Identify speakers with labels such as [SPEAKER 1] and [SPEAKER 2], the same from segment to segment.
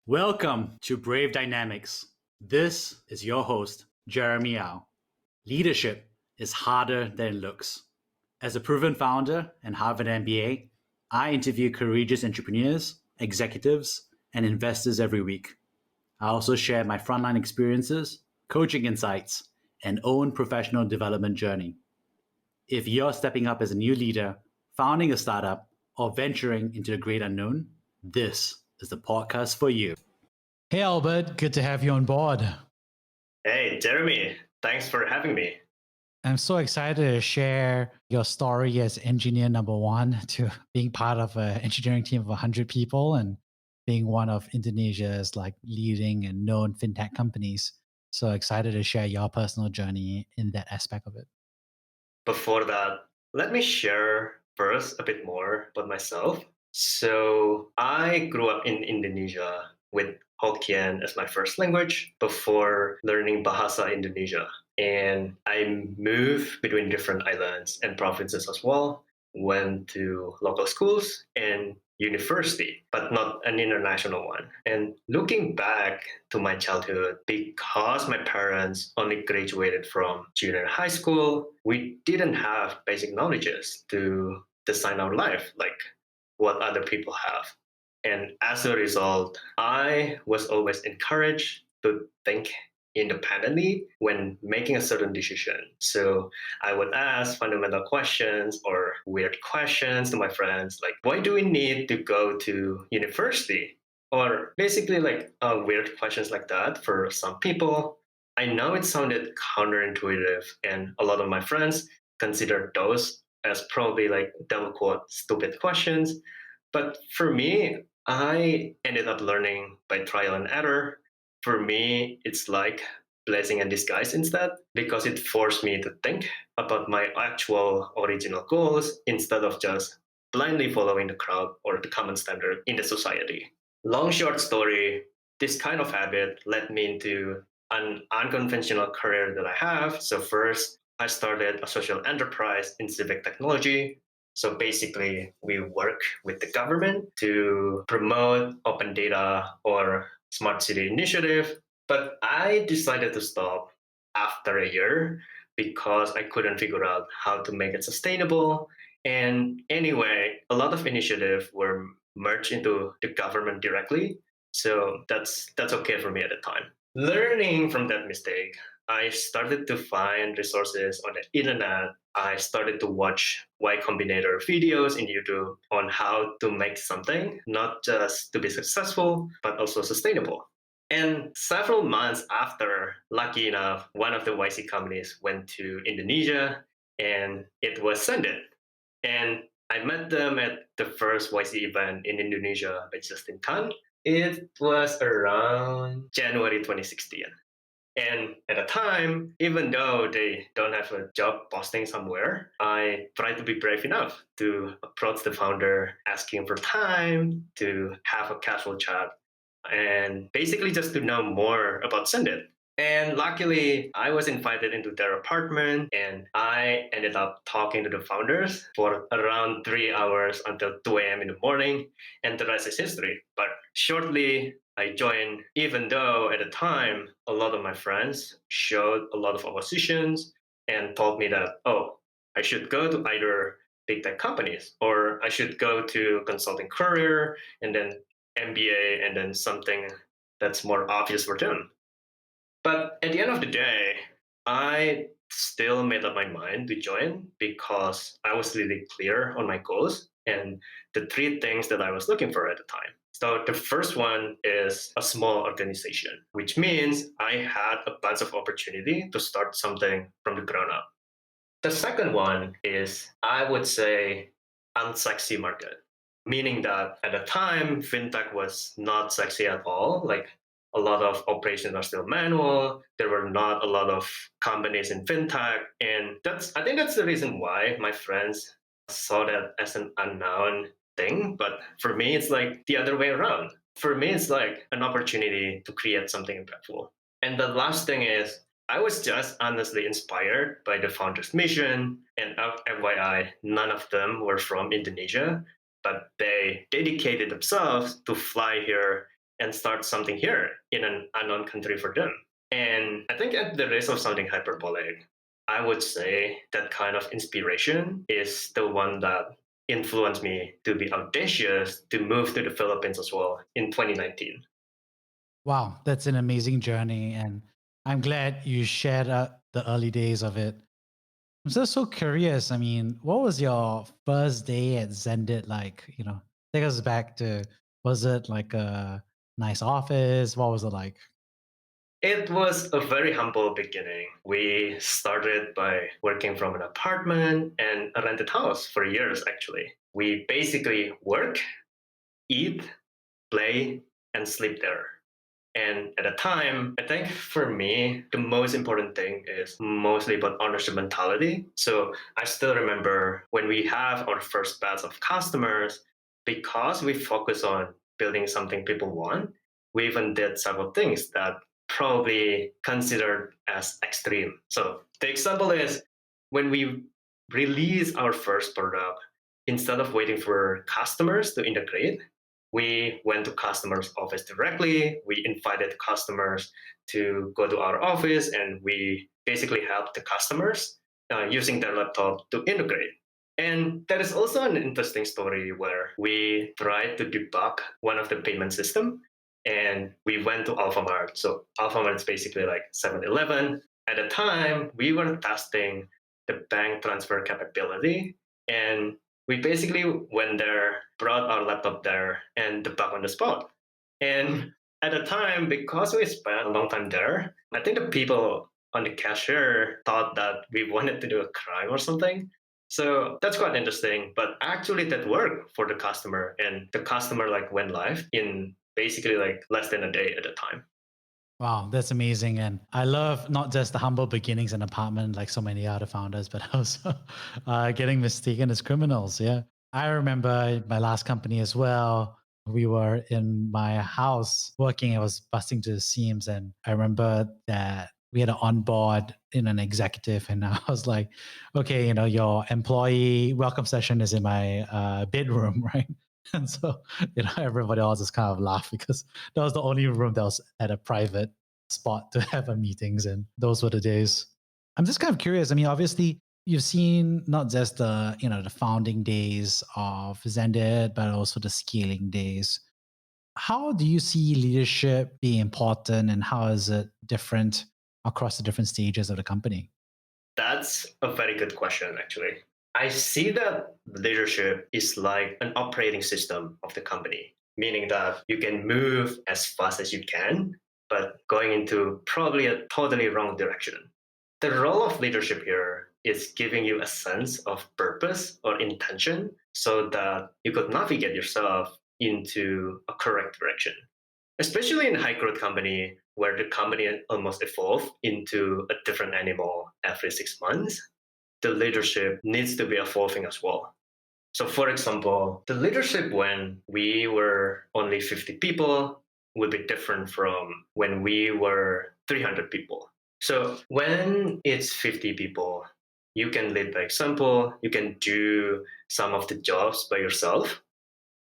[SPEAKER 1] Welcome to Brave Dynamics. This is your host, Jeremy Au. Leadership is harder than it looks. As a proven founder and Harvard MBA, I interview courageous entrepreneurs, executives, and investors every week. I also share my frontline experiences, coaching insights, and own professional development journey. If you're stepping up as a new leader, founding a startup, or venturing into the great unknown, this is the podcast for you.
[SPEAKER 2] Hey, Albert, good to have you on board.
[SPEAKER 3] Hey, Jeremy, thanks for having me.
[SPEAKER 2] I'm so excited to share your story as engineer number one to being part of an engineering team of 100 people and being one of Indonesia's leading and known FinTech companies. So excited to share your personal journey in that aspect of it.
[SPEAKER 3] Before that, let me share first a bit more about myself. So I grew up in Indonesia with Hokkien as my first language before learning Bahasa Indonesia. And I moved between different islands and provinces as well, went to local schools and university, but not an international one. And looking back to my childhood, because my parents only graduated from junior high school, we didn't have basic knowledges to design our life like what other people have. And as a result, I was always encouraged to think independently when making a certain decision. So I would ask fundamental questions or weird questions to my friends, like, why do we need to go to university? Or basically, weird questions like that for some people. I know it sounded counterintuitive, and a lot of my friends consider those as probably double quote stupid questions. But for me, I ended up learning by trial and error. For me, it's like blessing in disguise instead, because it forced me to think about my actual original goals instead of just blindly following the crowd or the common standard in the society. Long short story, this kind of habit led me into an unconventional career that I have. So first, I started a social enterprise in civic technology. So basically, we work with the government to promote open data or smart city initiative. But I decided to stop after a year because I couldn't figure out how to make it sustainable. And anyway, a lot of initiatives were merged into the government directly. So that's okay for me at the time. Learning from that mistake, I started to find resources on the internet. I started to watch Y Combinator videos in YouTube on how to make something, not just to be successful, but also sustainable. And several months after, lucky enough, one of the YC companies went to Indonesia, and it was Zendid. And I met them at the first YC event in Indonesia by Justin Khan. It was around January 2016. And at the time, even though they don't have a job posting somewhere, I tried to be brave enough to approach the founder, asking for time to have a casual chat, and basically just to know more about Zendid. And luckily, I was invited into their apartment, and I ended up talking to the founders for around 3 hours until 2 a.m. in the morning, and the rest is history. But shortly, I joined, even though at the time, a lot of my friends showed a lot of oppositions and told me that, oh, I should go to either big tech companies or I should go to consulting career and then MBA and then something that's more obvious for them. But at the end of the day, I still made up my mind to join because I was really clear on my goals and the three things that I was looking for at the time. So the first one is a small organization, which means I had a bunch of opportunity to start something from the ground up. The second one is, I would say, unsexy market, meaning that at the time, fintech was not sexy at all. Like a lot of operations are still manual. There were not a lot of companies in fintech. And I think that's the reason why my friends saw that as an unknown thing. But for me, it's like the other way around. For me, it's like an opportunity to create something impactful. And the last thing is, I was just honestly inspired by the founder's mission. And FYI, none of them were from Indonesia, but they dedicated themselves to fly here and start something here in an unknown country for them. And I think at the risk of sounding hyperbolic, I would say that kind of inspiration is the one that influenced me to be audacious to move to the Philippines as well in 2019.
[SPEAKER 2] Wow, that's an amazing journey. And I'm glad you shared the early days of it. I'm just so curious. I mean, what was your first day at Zendid like? Take us back to, was it like a nice office? What was it like?
[SPEAKER 3] It was a very humble beginning. We started by working from an apartment and a rented house for years, actually. We basically work, eat, play, and sleep there. And at the time, I think for me, the most important thing is mostly about ownership mentality. So I still remember when we have our first batch of customers, because we focus on building something people want, we even did several things that probably considered as extreme. So the example is when we release our first product, instead of waiting for customers to integrate, we went to customers' office directly. We invited customers to go to our office, and we basically helped the customers using their laptop to integrate. And there is also an interesting story where we tried to debug one of the payment system, and we went to Alphamart. So Alphamart is basically like 7-Eleven. At the time, we were testing the bank transfer capability, and we basically went there, brought our laptop there, and debugged on the spot. And at the time, because we spent a long time there, I think the people on the cashier thought that we wanted to do a crime or something. So that's quite interesting. But actually, that worked for the customer, and the customer like went live in basically like less than a day at the time.
[SPEAKER 2] Wow, that's amazing. And I love not just the humble beginnings in apartment like so many other founders, but also getting mistaken as criminals. Yeah. I remember my last company as well. We were in my house working. I was busting to the seams. And I remember that we had an onboard in an executive. And I was like, okay, your employee welcome session is in my bedroom, right? And so, everybody else just kind of laughed because that was the only room that was at a private spot to have a meetings. And those were the days. I'm just kind of curious. I mean, obviously, you've seen not just the founding days of Zendid, but also the scaling days. How do you see leadership being important, and how is it different across the different stages of the company?
[SPEAKER 3] That's a very good question, actually. I see that leadership is like an operating system of the company, meaning that you can move as fast as you can, but going into probably a totally wrong direction. The role of leadership here is giving you a sense of purpose or intention so that you could navigate yourself into a correct direction. Especially in a high growth company where the company almost evolve into a different animal every 6 months, the leadership needs to be evolving as well. So, for example, the leadership when we were only 50 people would be different from when we were 300 people. So, when it's 50 people, you can lead by example, you can do some of the jobs by yourself.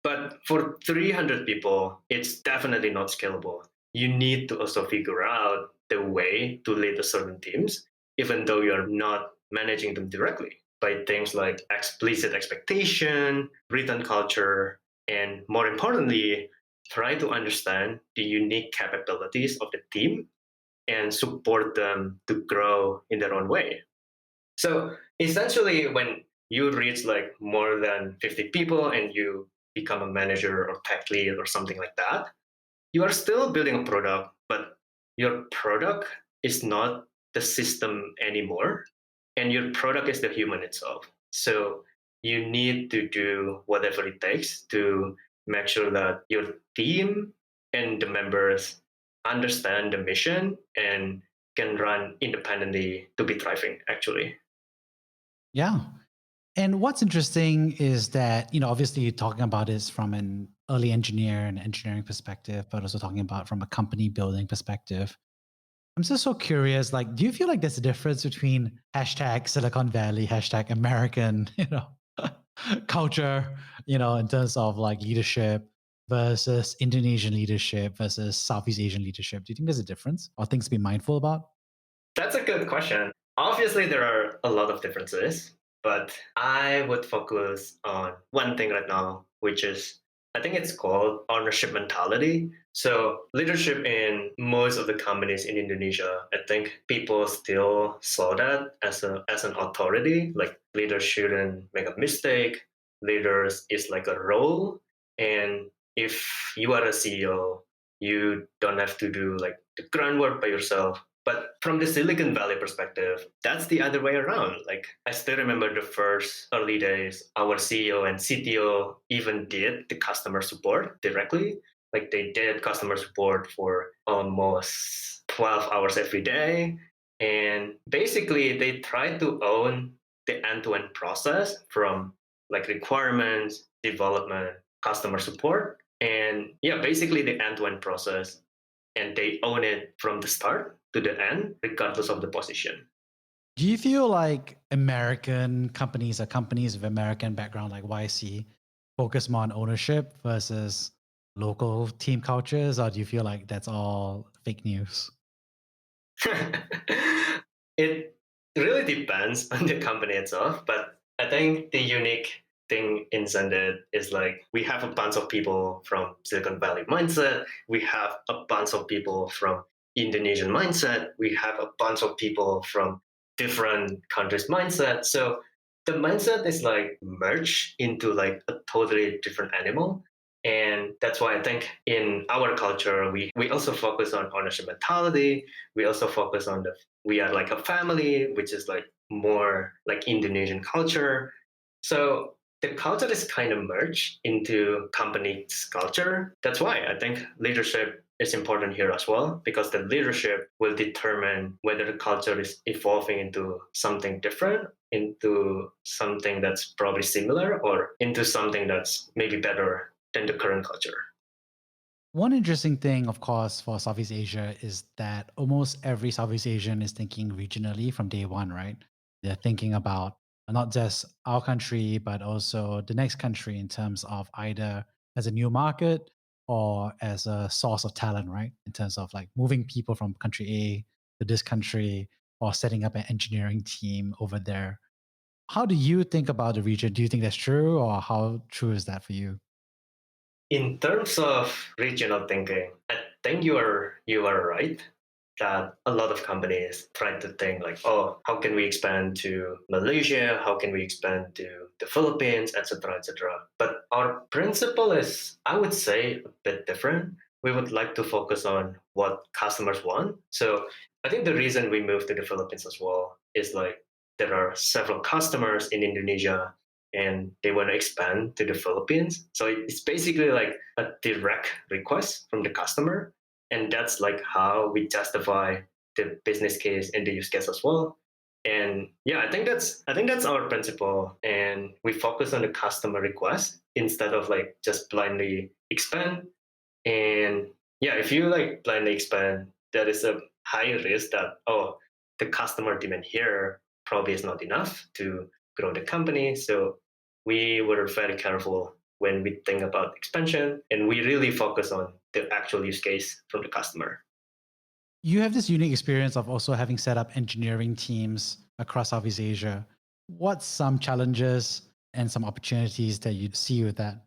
[SPEAKER 3] But for 300 people, it's definitely not scalable. You need to also figure out the way to lead a certain teams, even though you're not managing them directly by things like explicit expectation, written culture, and more importantly, try to understand the unique capabilities of the team and support them to grow in their own way. So essentially, when you reach like more than 50 people and you become a manager or tech lead or something like that, you are still building a product, but your product is not the system anymore. And your product is the human itself. So you need to do whatever it takes to make sure that your team and the members understand the mission and can run independently to be thriving, actually.
[SPEAKER 2] Yeah. And what's interesting is that, obviously you're talking about this from an early engineer and engineering perspective, but also talking about from a company building perspective. I'm just so curious, like, do you feel like there's a difference between hashtag Silicon Valley, hashtag American, culture, in terms of like leadership? versus Indonesian leadership versus Southeast Asian leadership? Do you think there's a difference or things to be mindful about?
[SPEAKER 3] That's a good question. Obviously, there are a lot of differences, but I would focus on one thing right now, which is I think it's called ownership mentality. So, leadership in most of the companies in Indonesia, I think people still saw that as an authority. Like, leaders shouldn't make a mistake. Leaders is like a role, and if you are a CEO, you don't have to do like the groundwork by yourself. But from the Silicon Valley perspective, that's the other way around. Like, I still remember the first early days, our CEO and CTO even did the customer support directly. Like, they did customer support for almost 12 hours every day. And basically, they tried to own the end to end process from like requirements, development, customer support. And yeah, basically the end to end process, and they own it from the start to the end, regardless of the position.
[SPEAKER 2] Do you feel like American companies or companies with American background like YC focus more on ownership versus local team cultures, or do you feel like that's all fake news?
[SPEAKER 3] It really depends on the company itself, but I think the unique thing in Zendid is like we have a bunch of people from Silicon Valley mindset, we have a bunch of people from Indonesian mindset, we have a bunch of people from different countries mindset. So the mindset is like merged into like a totally different animal. And that's why I think in our culture, we also focus on ownership mentality. We also focus on we are like a family, which is like more like Indonesian culture. So the culture is kind of merged into company's culture. That's why I think leadership is important here as well, because the leadership will determine whether the culture is evolving into something different, into something that's probably similar, or into something that's maybe better than the current culture.
[SPEAKER 2] One interesting thing, of course, for Southeast Asia is that almost every Southeast Asian is thinking regionally from day one, right? They're thinking about not just our country, but also the next country in terms of either as a new market or as a source of talent, right? In terms of like moving people from country A to this country or setting up an engineering team over there. How do you think about the region? Do you think that's true, or how true is that for you?
[SPEAKER 3] In terms of regional thinking, I think you are right that a lot of companies try to think like, oh, how can we expand to Malaysia? How can we expand to the Philippines, etc., etc. But our principle is, I would say, a bit different. We would like to focus on what customers want. So I think the reason we moved to the Philippines as well is like there are several customers in Indonesia and they want to expand to the Philippines. So it's basically like a direct request from the customer. And that's like how we justify the business case and the use case as well. And yeah, I think that's our principle. And we focus on the customer request instead of like just blindly expand. And yeah, if you like blindly expand, there is a high risk that, oh, the customer demand here probably is not enough to grow the company. So we were very careful when we think about expansion, and we really focus on the actual use case from the customer.
[SPEAKER 2] You have this unique experience of also having set up engineering teams across Southeast Asia. What's some challenges and some opportunities that you see with that?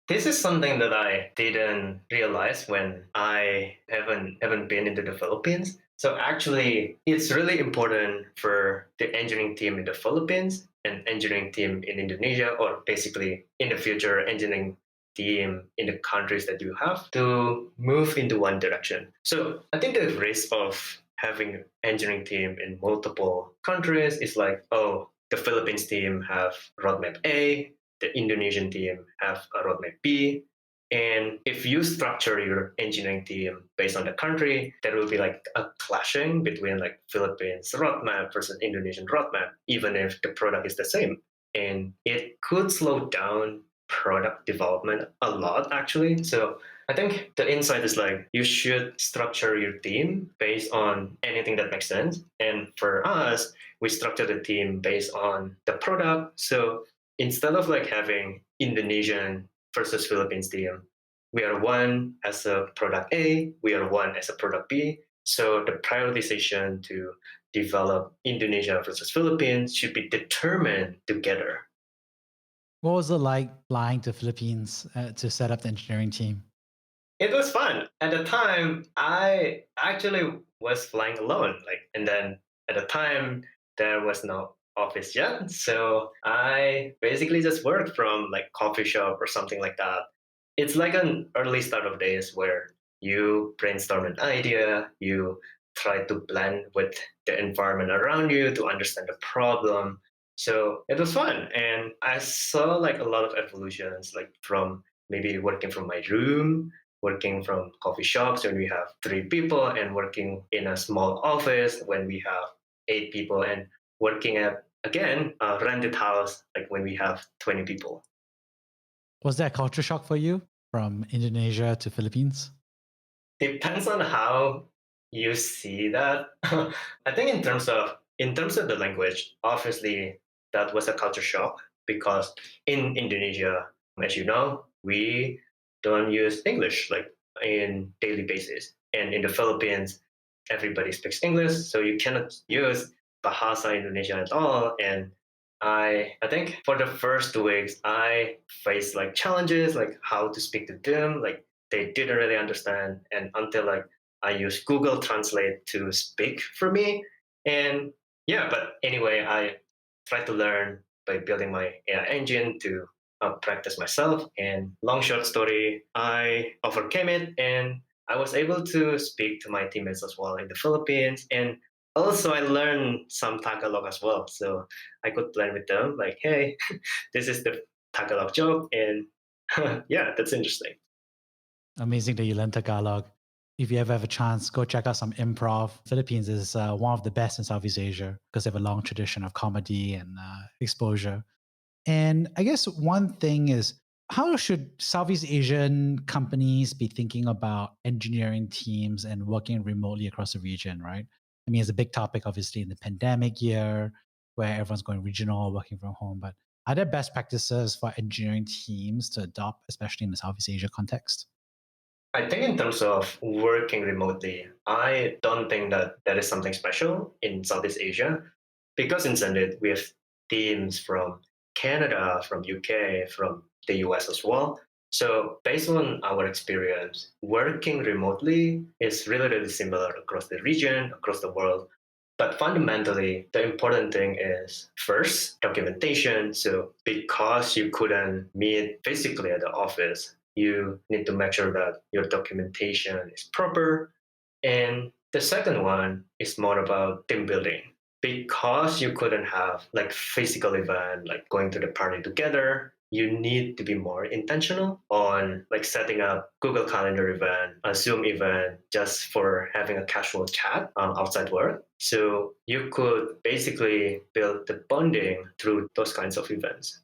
[SPEAKER 3] This is something that I didn't realize when I haven't been into the Philippines. So actually, it's really important for the engineering team in the Philippines and engineering team in Indonesia, or basically in the future, engineering team in the countries that you have to move into one direction. So I think the risk of having engineering team in multiple countries is like, oh, the Philippines team have roadmap A, the Indonesian team have a roadmap B. And if you structure your engineering team based on the country, there will be like a clashing between like Philippines roadmap versus Indonesian roadmap, even if the product is the same. And it could slow down product development a lot, actually. So I think the insight is like you should structure your team based on anything that makes sense. And for us, we structure the team based on the product. So instead of like having Indonesian versus Philippines team, we are one as a product A, we are one as a product B. So the prioritization to develop Indonesia versus Philippines should be determined together.
[SPEAKER 2] What was it like flying to Philippines to set up the engineering team?
[SPEAKER 3] It was fun. At the time, I actually was flying alone. And then at the time, there was no office yet. So I basically just worked from like coffee shop or something like that. It's like an early start of days where you brainstorm an idea, you try to blend with the environment around you to understand the problem. So it was fun. And I saw like a lot of evolutions, like from maybe working from my room, working from coffee shops when we have 3 people, and working in a small office when we have 8 people, and working at again a rented house like when we have 20 people.
[SPEAKER 2] Was that a culture shock for you from Indonesia to Philippines?
[SPEAKER 3] Depends on how you see that. I think in terms of the language, obviously that was a culture shock because in Indonesia, as you know, we don't use English like in daily basis. And in the Philippines, everybody speaks English, so you cannot use Bahasa Indonesia at all. And I think for the first 2 weeks, I faced like challenges, like how to speak to them, like they didn't really understand, and until like I used Google Translate to speak for me. And yeah, but anyway, I tried to learn by building my AI engine to practice myself. And long short story, I overcame it, and I was able to speak to my teammates as well in the Philippines. And also I learned some Tagalog as well, so I could plan with them like, hey, this is the Tagalog joke. And yeah, that's interesting.
[SPEAKER 2] Amazing that you learned Tagalog. If you ever have a chance, go check out some improv. Philippines is one of the best in Southeast Asia because they have a long tradition of comedy and exposure. And I guess one thing is, how should Southeast Asian companies be thinking about engineering teams and working remotely across the region, right? I mean, it's a big topic, obviously, in the pandemic year where everyone's going regional, working from home. But are there best practices for engineering teams to adopt, especially in the Southeast Asia context?
[SPEAKER 3] I think in terms of working remotely, I don't think that that is something special in Southeast Asia because in Zendid we have teams from Canada, from UK, from the US as well. So based on our experience, working remotely is really, really similar across the region, across the world. But fundamentally, the important thing is first documentation. So because you couldn't meet physically at the office, you need to make sure that your documentation is proper. And the second one is more about team building. Because you couldn't have like physical event, like going to the party together, you need to be more intentional on like setting up Google Calendar event, a Zoom event, just for having a casual chat outside work. So you could basically build the bonding through those kinds of events.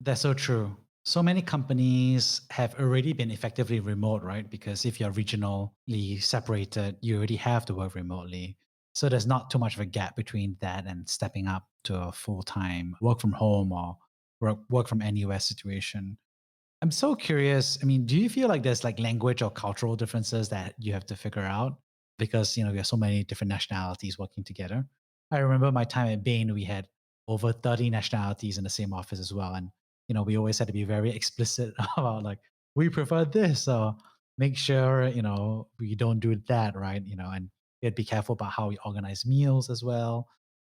[SPEAKER 2] That's so true. So many companies have already been effectively remote, right? Because if you're regionally separated, you already have to work remotely. So there's not too much of a gap between that and stepping up to a full time work from home or work from anywhere situation. I'm so curious. I mean, do you feel like there's like language or cultural differences that you have to figure out? Because, we have so many different nationalities working together. I remember my time at Bain, we had over 30 nationalities in the same office as well. And, we always had to be very explicit about like, we prefer this. So make sure, we don't do that, right? And you have to be careful about how we organize meals as well.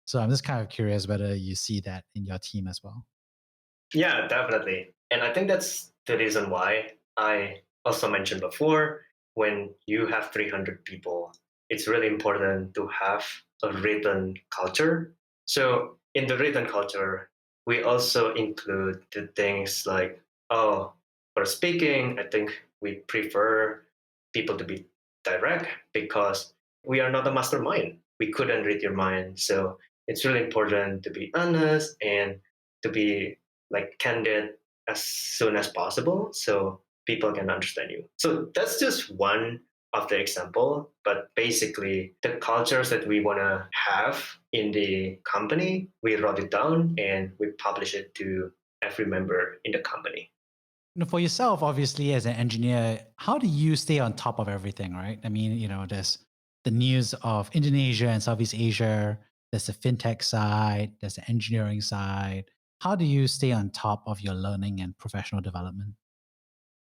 [SPEAKER 2] So I'm just kind of curious whether you see that in your team as well.
[SPEAKER 3] Yeah, definitely. And I think that's the reason why I also mentioned before when you have 300 people, it's really important to have a written culture. So, in the written culture, we also include the things like, oh, for speaking, I think we prefer people to be direct because we are not a mastermind. We couldn't read your mind. So, it's really important to be honest and to be like candid as soon as possible so people can understand you. So that's just one of the example, but basically the cultures that we want to have in the company, we wrote it down and we publish it to every member in the company.
[SPEAKER 2] For yourself, obviously, as an engineer, how do you stay on top of everything, right? I mean, there's the news of Indonesia and Southeast Asia, there's the fintech side, there's the engineering side. How do you stay on top of your learning and professional development?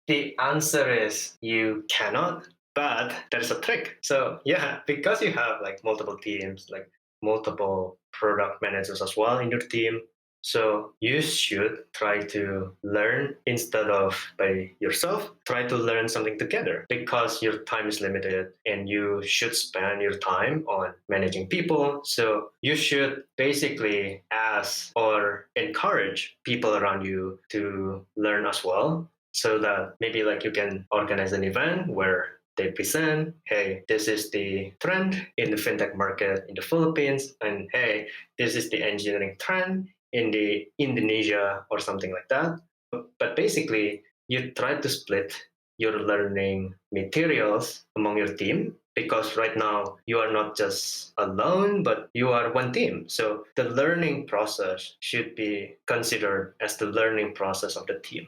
[SPEAKER 3] The answer is you cannot, but there's a trick. So yeah, because you have like multiple teams, like multiple product managers as well in your team, so you should try to learn instead of by yourself. Try to learn something together because your time is limited and you should spend your time on managing people. So you should basically ask or encourage people around you to learn as well, so that maybe like you can organize an event where they present, hey, this is the trend in the fintech market in the Philippines, and hey, this is the engineering trend in the Indonesia or something like that. But basically, you try to split your learning materials among your team, because right now you are not just alone, but you are one team. So the learning process should be considered as the learning process of the team.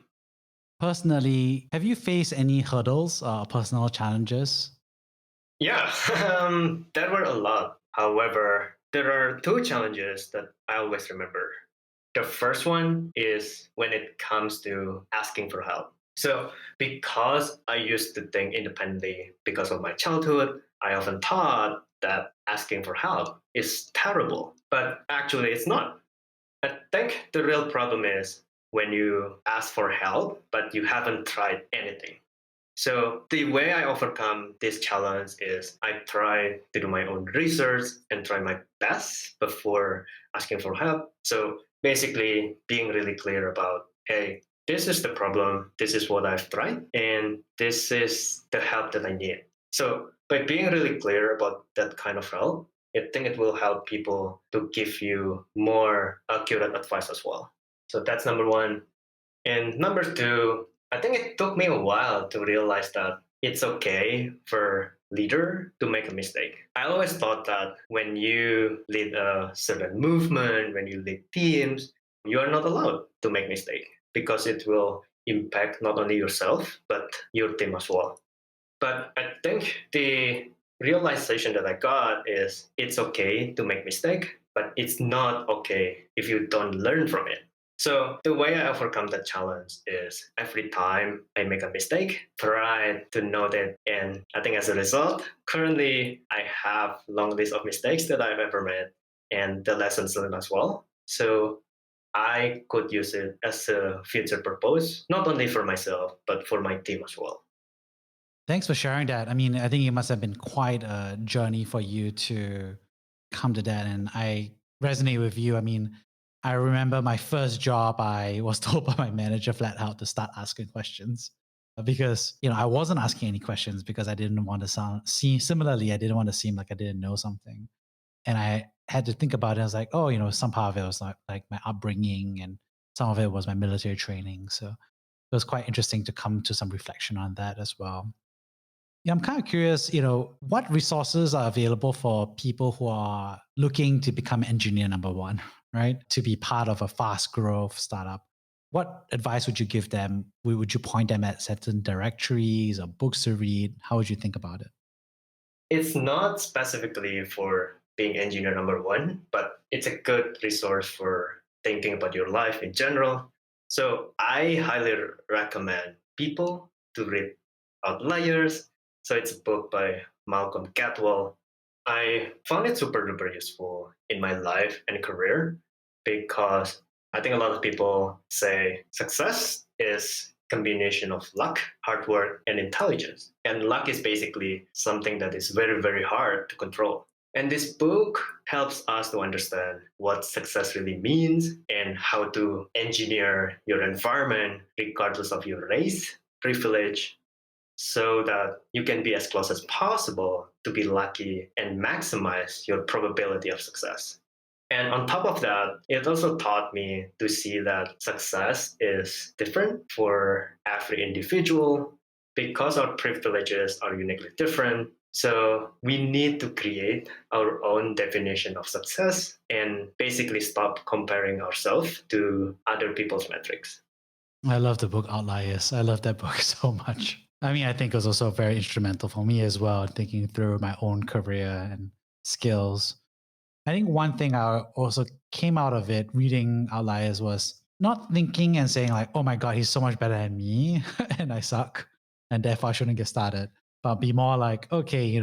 [SPEAKER 2] Personally, have you faced any hurdles or personal challenges?
[SPEAKER 3] Yeah, there were a lot. However, there are two challenges that I always remember. The first one is when it comes to asking for help. So, because I used to think independently because of my childhood, I often thought that asking for help is terrible, but actually, it's not. I think the real problem is when you ask for help, but you haven't tried anything. So the way I overcome this challenge is I try to do my own research and try my best before asking for help. So basically being really clear about, hey, this is the problem, this is what I've tried, and this is the help that I need. So by being really clear about that kind of help, I think it will help people to give you more accurate advice as well. So that's number one. And number two, I think it took me a while to realize that it's okay for leader to make a mistake. I always thought that when you lead a certain movement, when you lead teams, you are not allowed to make mistake because it will impact not only yourself but your team as well. But I think the realization that I got is it's okay to make mistake, but it's not okay if you don't learn from it. So the way I overcome that challenge is every time I make a mistake, try to note it. And I think as a result, currently I have long list of mistakes that I've ever made and the lessons learned as well. So I could use it as a future purpose, not only for myself, but for my team as well.
[SPEAKER 2] Thanks for sharing that. I mean, I think it must have been quite a journey for you to come to that. And I resonate with you. I mean, I remember my first job, I was told by my manager flat out to start asking questions because, I wasn't asking any questions because I didn't want to similarly, I didn't want to seem like I didn't know something. And I had to think about it. I was like, oh, some part of it was like my upbringing and some of it was my military training. So it was quite interesting to come to some reflection on that as well. Yeah, I'm kind of curious, what resources are available for people who are looking to become engineer number one, right? To be part of a fast growth startup. What advice would you give them? Would you point them at certain directories or books to read? How would you think about it?
[SPEAKER 3] It's not specifically for being engineer number one, but it's a good resource for thinking about your life in general. So I highly recommend people to read Outliers. So it's a book by Malcolm Gladwell. I found it super duper useful in my life and career because I think a lot of people say success is combination of luck, hard work, and intelligence. And luck is basically something that is very, very hard to control. And this book helps us to understand what success really means and how to engineer your environment, regardless of your race, privilege, so that you can be as close as possible to be lucky and maximize your probability of success. And on top of that, it also taught me to see that success is different for every individual because our privileges are uniquely different. So we need to create our own definition of success and basically stop comparing ourselves to other people's metrics.
[SPEAKER 2] I love the book Outliers. I love that book so much. I mean, I think it was also very instrumental for me as well, thinking through my own career and skills. I think one thing I also came out of it reading Outliers was not thinking and saying like, oh my God, he's so much better than me and I suck and therefore I shouldn't get started. But be more like, okay,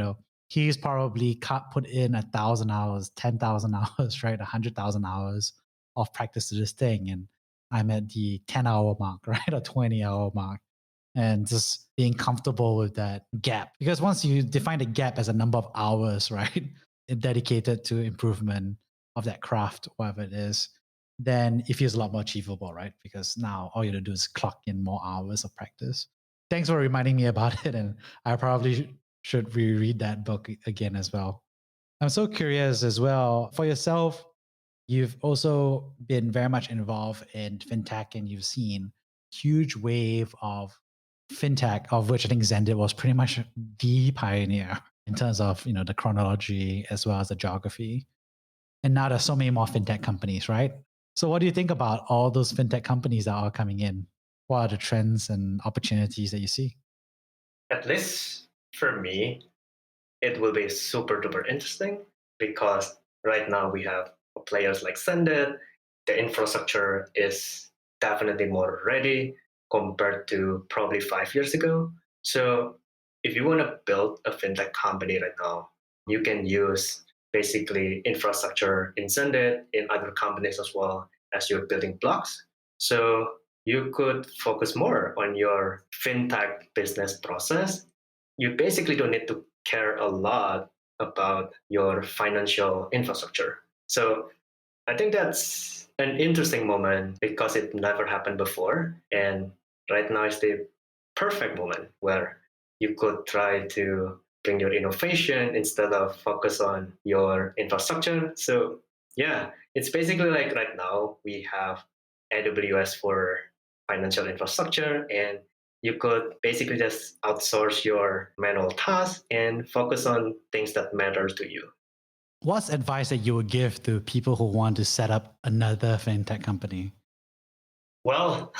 [SPEAKER 2] he's probably put in 1,000 hours, 10,000 hours, right? 100,000 hours of practice to this thing. And I'm at the 10-hour mark, right? Or 20-hour mark. And just being comfortable with that gap. Because once you define the gap as a number of hours, right? Dedicated to improvement of that craft, whatever it is, then it feels a lot more achievable, right? Because now all you have to do is clock in more hours of practice. Thanks for reminding me about it. And I probably should reread that book again as well. I'm so curious as well for yourself. You've also been very much involved in FinTech and you've seen huge wave of FinTech, of which I think Zendid was pretty much the pioneer in terms of the chronology as well as the geography. And now there's so many more FinTech companies, right? So what do you think about all those FinTech companies that are coming in? What are the trends and opportunities that you see?
[SPEAKER 3] At least for me, it will be super duper interesting because right now we have players like Zendid. The infrastructure is definitely more ready compared to probably 5 years ago. So if you want to build a fintech company right now, you can use basically infrastructure in Zendid, in other companies as well as you're building blocks. So you could focus more on your fintech business process. You basically don't need to care a lot about your financial infrastructure. So I think that's an interesting moment because it never happened before. And right now is the perfect moment where you could try to bring your innovation instead of focus on your infrastructure. So yeah, it's basically like right now we have AWS for financial infrastructure, and you could basically just outsource your manual tasks and focus on things that matter to you.
[SPEAKER 2] What's advice that you would give to people who want to set up another FinTech company?
[SPEAKER 3] Well,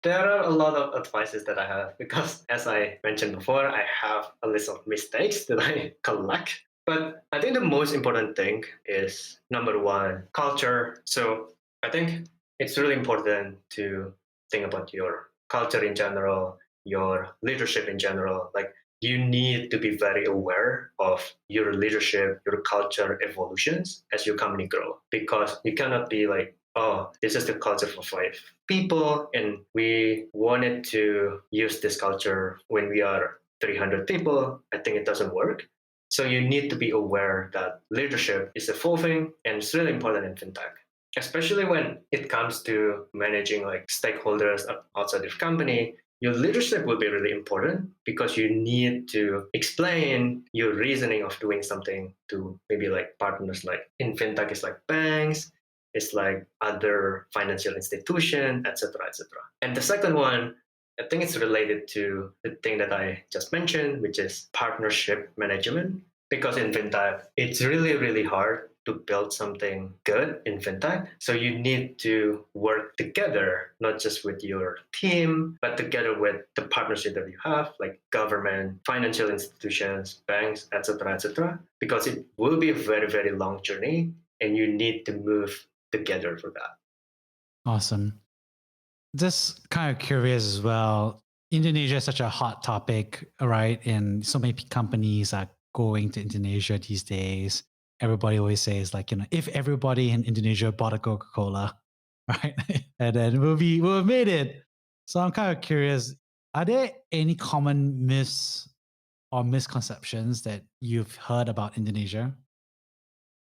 [SPEAKER 3] there are a lot of advices that I have because, as I mentioned before, I have a list of mistakes that I collect. But I think the most important thing is number one, culture. So I think it's really important to think about your culture in general, your leadership in general. Like you need to be very aware of your leadership, your culture evolutions as your company grow because you cannot be like, oh, this is the culture for 5 people, and we wanted to use this culture when we are 300 people. I think it doesn't work. So you need to be aware that leadership is evolving and it's really important in fintech, especially when it comes to managing like stakeholders outside your company. Your leadership will be really important because you need to explain your reasoning of doing something to maybe like partners like in fintech is like banks, it's like other financial institution, etc., etc. And the second one, I think it's related to the thing that I just mentioned, which is partnership management. Because in fintech, it's really, really hard to build something good in fintech. So you need to work together, not just with your team, but together with the partnership that you have, like government, financial institutions, banks, etc., etc. Because it will be a very, very long journey, and you need to move together for that.
[SPEAKER 2] Awesome. Just kind of curious as well. Indonesia is such a hot topic, right? And so many companies are going to Indonesia these days. Everybody always says like, if everybody in Indonesia bought a Coca-Cola, right? And then we'll have made it. So I'm kind of curious, are there any common myths or misconceptions that you've heard about Indonesia?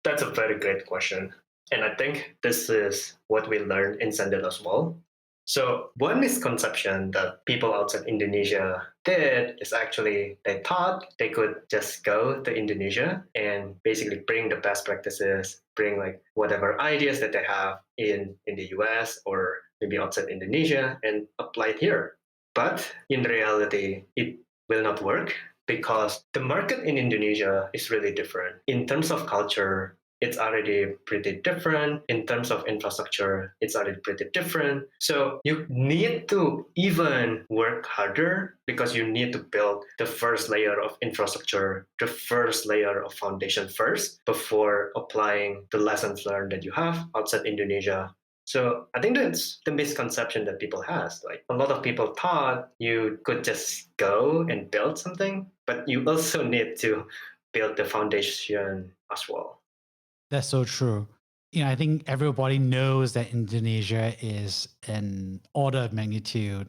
[SPEAKER 3] That's a very great question. And I think this is what we learned in Zendid as well. So one misconception that people outside Indonesia did is actually they thought they could just go to Indonesia and basically bring the best practices, bring like whatever ideas that they have in the US or maybe outside Indonesia and apply it here. But in reality, it will not work because the market in Indonesia is really different. In terms of culture, it's already pretty different. In terms of infrastructure, it's already pretty different. So you need to even work harder because you need to build the first layer of infrastructure, the first layer of foundation first before applying the lessons learned that you have outside Indonesia. So I think that's the misconception that people has. Like a lot of people thought you could just go and build something, but you also need to build the foundation as well.
[SPEAKER 2] That's so true. I think everybody knows that Indonesia is an order of magnitude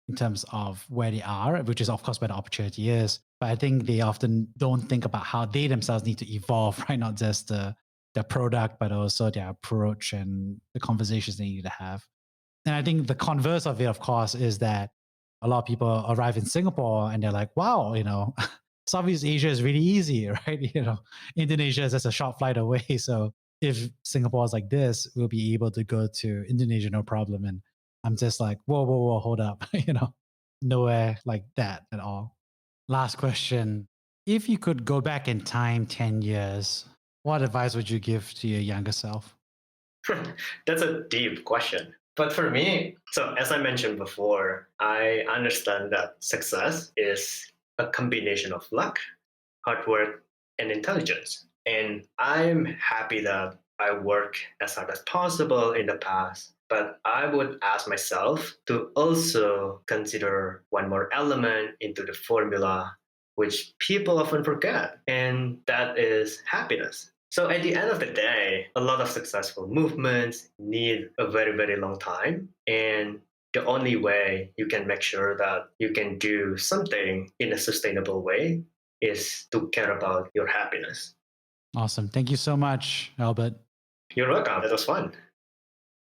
[SPEAKER 2] in terms of where they are, which is of course where the opportunity is. But I think they often don't think about how they themselves need to evolve, right? Not just the product, but also their approach and the conversations they need to have. And I think the converse of it, of course, is that a lot of people arrive in Singapore and they're like, wow, Southeast Asia is really easy, right? Indonesia is just a short flight away. So if Singapore is like this, we'll be able to go to Indonesia, no problem. And I'm just like, whoa, hold up. Nowhere like that at all. Last question. If you could go back in time 10 years, what advice would you give to your younger self?
[SPEAKER 3] That's a deep question. But for me, so as I mentioned before, I understand that success is a combination of luck, hard work, and intelligence. And I'm happy that I work as hard as possible in the past. But I would ask myself to also consider one more element into the formula, which people often forget, and that is happiness. So at the end of the day, a lot of successful movements need a very, very long time. And the only way you can make sure that you can do something in a sustainable way is to care about your happiness.
[SPEAKER 2] Awesome. Thank you so much, Albert.
[SPEAKER 3] You're welcome. That was fun.